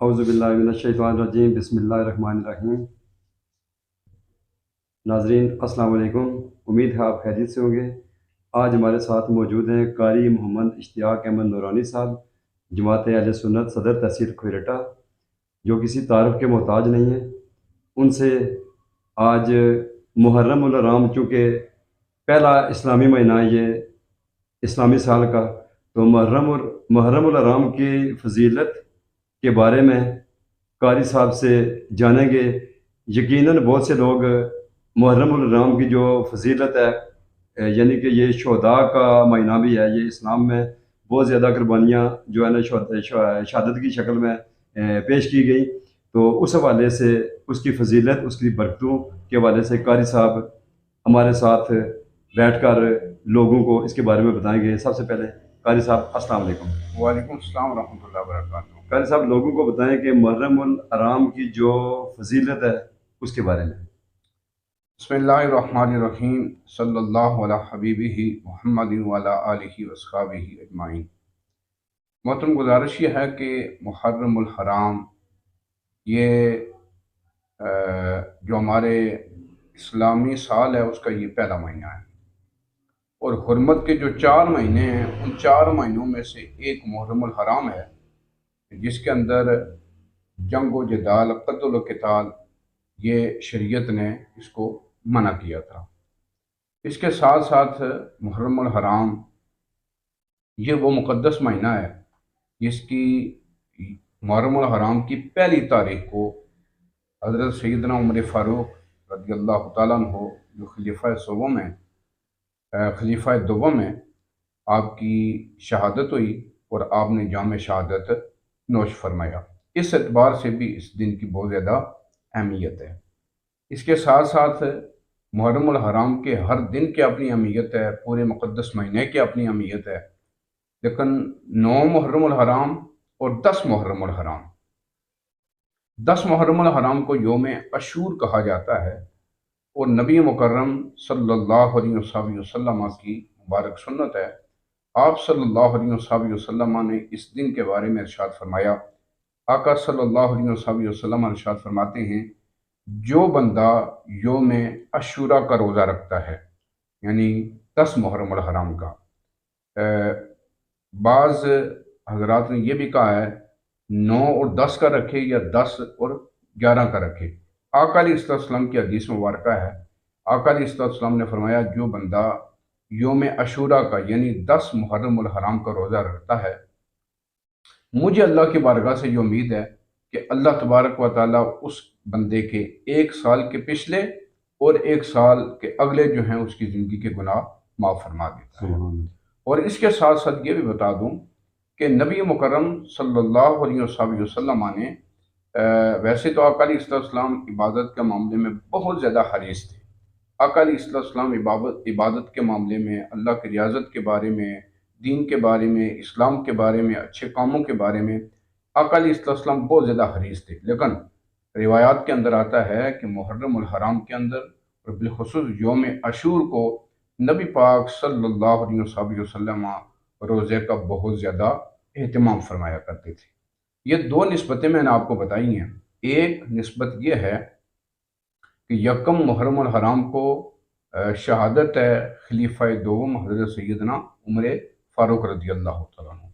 اعوذ باللہ من الشیطان الرجیم، بسم اللہ الرحمن الرحیم۔ ناظرین السلام علیکم، امید ہے آپ خیریت سے ہوں گے۔ آج ہمارے ساتھ موجود ہیں قاری محمد اشتیاق احمد نورانی صاحب، جماعت اہل سنت صدر تحصیل کھوئیرٹا، جو کسی تعارف کے محتاج نہیں ہیں۔ ان سے آج محرم الحرام، چونکہ پہلا اسلامی مہینہ یہ اسلامی سال کا، تو محرم الحرام کی فضیلت کے بارے میں قاری صاحب سے جانیں گے۔ یقیناً بہت سے لوگ محرم الحرام کی جو فضیلت ہے، یعنی کہ یہ شہداء کا مہینہ بھی ہے، یہ اسلام میں بہت زیادہ قربانیاں جو ہے نا شہادت کی شکل میں پیش کی گئی، تو اس حوالے سے اس کی فضیلت، اس کی برکتوں کے حوالے سے قاری صاحب ہمارے ساتھ بیٹھ کر لوگوں کو اس کے بارے میں بتائیں گے۔ سب سے پہلے قاری صاحب السلام علیکم۔ وعلیکم السلام ورحمۃ اللہ وبرکاتہ۔ قاری صاحب لوگوں کو بتائیں کہ محرم الحرام کی جو فضیلت ہے اس کے بارے میں۔ بسم اللہ الرحمن الرحیم، صلی اللہ علی حبیبہ محمد وعلی آلہ واصحابہ اجمعین۔ محترم گزارش یہ ہے کہ محرم الحرام یہ جو ہمارے اسلامی سال ہے اس کا یہ پہلا مہینہ ہے، اور حرمت کے جو 4 مہینے ہیں ان 4 مہینوں میں سے ایک محرم الحرام ہے، جس کے اندر جنگ و جدال، قتل و قتال، یہ شریعت نے اس کو منع کیا تھا۔ اس کے ساتھ ساتھ محرم الحرام یہ وہ مقدس مہینہ ہے جس کی محرم الحرام کی پہلی تاریخ کو حضرت سیدنا عمر فاروق رضی اللہ تعالیٰ عنہ، جو خلیفہ دوم میں آپ کی شہادت ہوئی اور آپ نے جام شہادت نوش فرمایا۔ اس اعتبار سے بھی اس دن کی بہت زیادہ اہمیت ہے۔ اس کے ساتھ ساتھ محرم الحرام کے ہر دن کی اپنی اہمیت ہے، پورے مقدس مہینے کی اپنی اہمیت ہے، لیکن 9 محرم الحرام اور 10 محرم الحرام، 10 محرم الحرام کو یوم عاشور کہا جاتا ہے، اور نبی مکرم صلی اللہ علیہ وسلم کی مبارک سنت ہے۔ آپ صلی اللہ علیہ وسلم نے اس دن کے بارے میں ارشاد فرمایا۔ آقا صلی اللہ علیہ وسلم ارشاد فرماتے ہیں، جو بندہ یوم عاشورہ کا روزہ رکھتا ہے، یعنی 10 محرم الحرام کا، بعض حضرات نے یہ بھی کہا ہے 9 اور 10 کا رکھے یا 10 اور 11 کا رکھے۔ آقا علیہ السلام کی حدیث مبارکہ ہے، آقا علیہ السلام نے فرمایا، جو بندہ یوم عاشورہ کا یعنی 10 محرم الحرام کا روزہ رکھتا ہے، مجھے اللہ کی بارگاہ سے یہ امید ہے کہ اللہ تبارک و تعالیٰ اس بندے کے 1 سال کے پچھلے اور 1 سال کے اگلے جو ہیں اس کی زندگی کے گناہ معاف فرما دیتا ہے۔ اور اس کے ساتھ ساتھ یہ بھی بتا دوں کہ نبی مکرم صلی اللہ علیہ وسلم نے ویسے تو آقا علیہ السلام عبادت کے معاملے میں بہت زیادہ حریص تھے۔ آقا علیہ السلام عبادت کے معاملے میں، اللہ کی ریاضت کے بارے میں، دین کے بارے میں، اسلام کے بارے میں، اچھے کاموں کے بارے میں آقا علیہ السلام بہت زیادہ حریص تھے، لیکن روایات کے اندر آتا ہے کہ محرم الحرام کے اندر اور بالخصوص یوم عاشور کو نبی پاک صلی اللہ علیہ وسلم روزے کا بہت زیادہ اہتمام فرمایا کرتے تھے۔ یہ 2 نسبتیں میں نے آپ کو بتائی ہیں۔ ایک نسبت یہ ہے کہ یکم محرم الحرام کو شہادت ہے خلیفہ دوم حضرت سیدنا عمر فاروق رضی اللہ تعالیٰ عنہ۔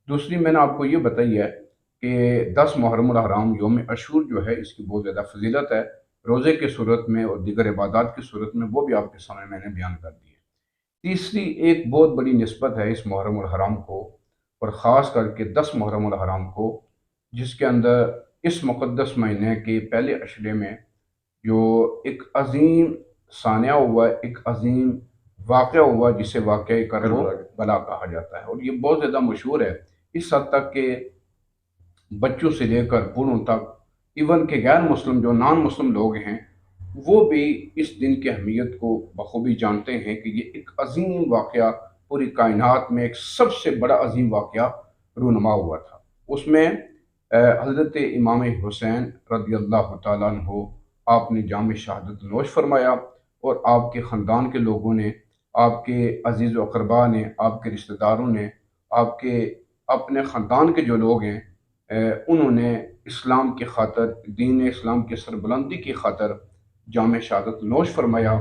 دوسری میں نے آپ کو یہ بتائی ہے کہ 10 محرم الحرام یوم عاشور جو ہے اس کی بہت زیادہ فضیلت ہے، روزے کی صورت میں اور دیگر عبادات کی صورت میں، وہ بھی آپ کے سامنے میں نے بیان کر دی ہے۔ تیسری ایک بہت بڑی نسبت ہے اس محرم الحرام کو، اور خاص کر کے 10 محرم الحرام کو، جس کے اندر اس مقدس مہینے کے پہلے عشرے میں جو ایک عظیم سانحہ ہوا، ایک عظیم واقعہ ہوا، جسے واقعہ کربلا کہا جاتا ہے، اور یہ بہت زیادہ مشہور ہے، اس حد تک کہ بچوں سے لے کر بوڑھوں تک، ایون کہ غیر مسلم جو نان مسلم لوگ ہیں، وہ بھی اس دن کی اہمیت کو بخوبی جانتے ہیں کہ یہ ایک عظیم واقعہ پوری کائنات میں ایک سب سے بڑا عظیم واقعہ رونما ہوا تھا۔ اس میں حضرت امام حسین رضی اللہ تعالیٰ عنہ آپ نے جام شہادت نوش فرمایا، اور آپ کے خاندان کے لوگوں نے، آپ کے عزیز و اقربا نے، آپ کے رشتہ داروں نے، آپ کے اپنے خاندان کے جو لوگ ہیں انہوں نے اسلام کی خاطر، دین اسلام کی سربلندی کی خاطر جام شہادت نوش فرمایا،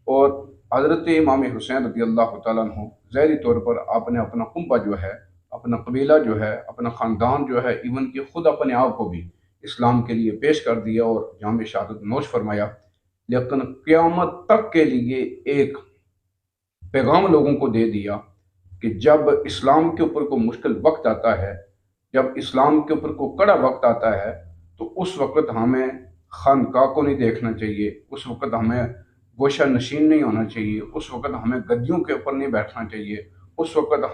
اور حضرت امام حسین رضی اللہ تعالیٰ عنہ ظاہری طور پر آپ نے اپنا کنبہ جو ہے، اپنا قبیلہ جو ہے، اپنا خاندان جو ہے، ایون کہ خود اپنے آپ کو بھی اسلام کے لیے پیش کر دیا اور جام شہادت نوش فرمایا، لیکن قیامت تک کے لیے ایک پیغام لوگوں کو دے دیا کہ جب اسلام کے اوپر کوئی مشکل وقت آتا ہے، جب اسلام کے اوپر کوئی کڑا وقت آتا ہے، تو اس وقت ہمیں خانقاہ کو نہیں دیکھنا چاہیے، اس وقت ہمیں گوشہ نشین نہیں ہونا چاہیے، اس وقت ہمیں گدیوں کے اوپر نہیں بیٹھنا چاہیے، اس وقت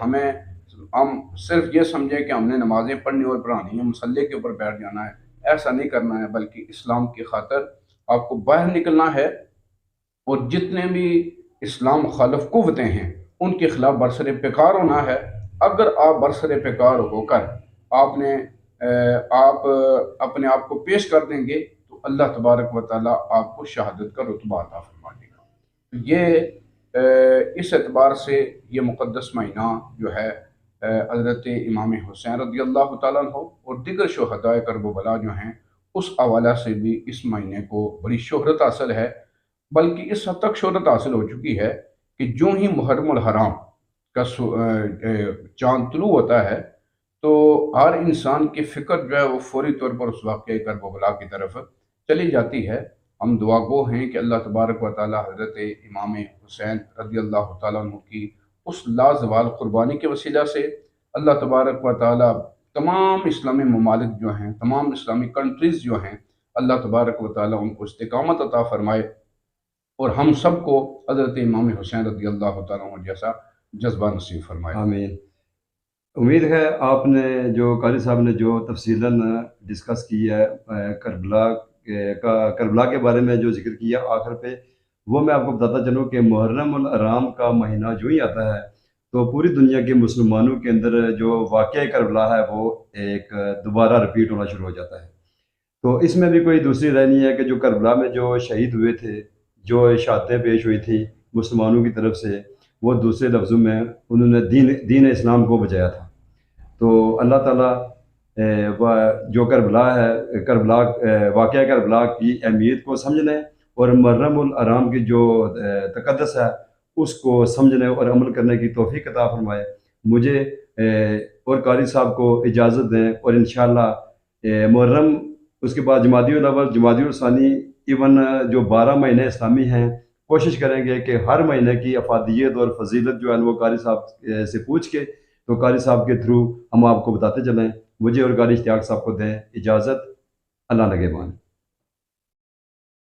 ہم صرف یہ سمجھیں کہ ہم نے نمازیں پڑھنی اور پڑھانی ہیں، مصلے کے اوپر بیٹھ جانا ہے، ایسا نہیں کرنا ہے، بلکہ اسلام کی خاطر آپ کو باہر نکلنا ہے، اور جتنے بھی اسلام مخالف قوتیں ہیں ان کے خلاف برسر پیکار ہونا ہے۔ اگر آپ برسر پیکار ہو کر آپ نے آپ اپنے آپ کو پیش کر دیں گے تو اللہ تبارک و تعالیٰ آپ کو شہادت کا رتبہ عطا فرما دے گا۔ یہ اس اعتبار سے یہ مقدس مہینہ جو ہے حضرت امام حسین رضی اللہ تعالیٰ عنہ اور دیگر شہداء کرب و بلا جو ہیں اس حوالہ سے بھی اس مہینے کو بڑی شہرت حاصل ہے، بلکہ اس حد تک شہرت حاصل ہو چکی ہے کہ جو ہی محرم الحرام کا چاند طلوع ہوتا ہے تو ہر انسان کی فکر جو ہے وہ فوری طور پر اس واقعہ کرب و بلا کی طرف چلی جاتی ہے۔ ہم دعا گو ہیں کہ اللہ تبارک و تعالی حضرت امام حسین رضی اللہ تعالیٰ عنہ کی اس لازوال قربانی کے وسیلہ سے اللہ تبارک و تعالی تمام اسلامی ممالک جو ہیں، تمام اسلامی کنٹریز جو ہیں، اللہ تبارک و تعالی ان کو استقامت عطا فرمائے، اور ہم سب کو حضرت امام حسین رضی اللہ تعالیٰ عنہ جیسا جذبہ نصیب فرمائے۔ آمین۔ امید ہے آپ نے جو قاری صاحب نے جو تفصیلاً ڈسکس کی ہے کربلا کے بارے میں جو ذکر کیا آخر پہ، وہ میں آپ کو بتاتا چلوں کہ محرم الحرام کا مہینہ جو ہی آتا ہے تو پوری دنیا کے مسلمانوں کے اندر جو واقعہ کربلا ہے وہ ایک دوبارہ رپیٹ ہونا شروع ہو جاتا ہے۔ تو اس میں بھی کوئی دوسری رائے نہیں ہے کہ جو کربلا میں جو شہید ہوئے تھے، جو شہادتیں پیش ہوئی تھیں مسلمانوں کی طرف سے، وہ دوسرے لفظوں میں انہوں نے دین اسلام کو بچایا تھا۔ تو اللہ تعالیٰ جو کربلا ہے، واقعہ کربلا کی اہمیت کو سمجھنے اور محرم الحرام کی جو تقدس ہے اس کو سمجھنے اور عمل کرنے کی توفیق عطا فرمائے۔ مجھے اور قاری صاحب کو اجازت دیں، اور انشاءاللہ محرم، اس کے بعد جمادی الاول، جمادی الثانی، ایون جو 12 مہینے اسلامی ہیں، کوشش کریں گے کہ ہر مہینے کی افادیت اور فضیلت جو ہے وہ قاری صاحب سے پوچھ کے تو قاری صاحب کے تھرو ہم آپ کو بتاتے چلیں۔ مجھے اور قاری اشتیاق صاحب کو دیں اجازت۔ اللہ نگہبان۔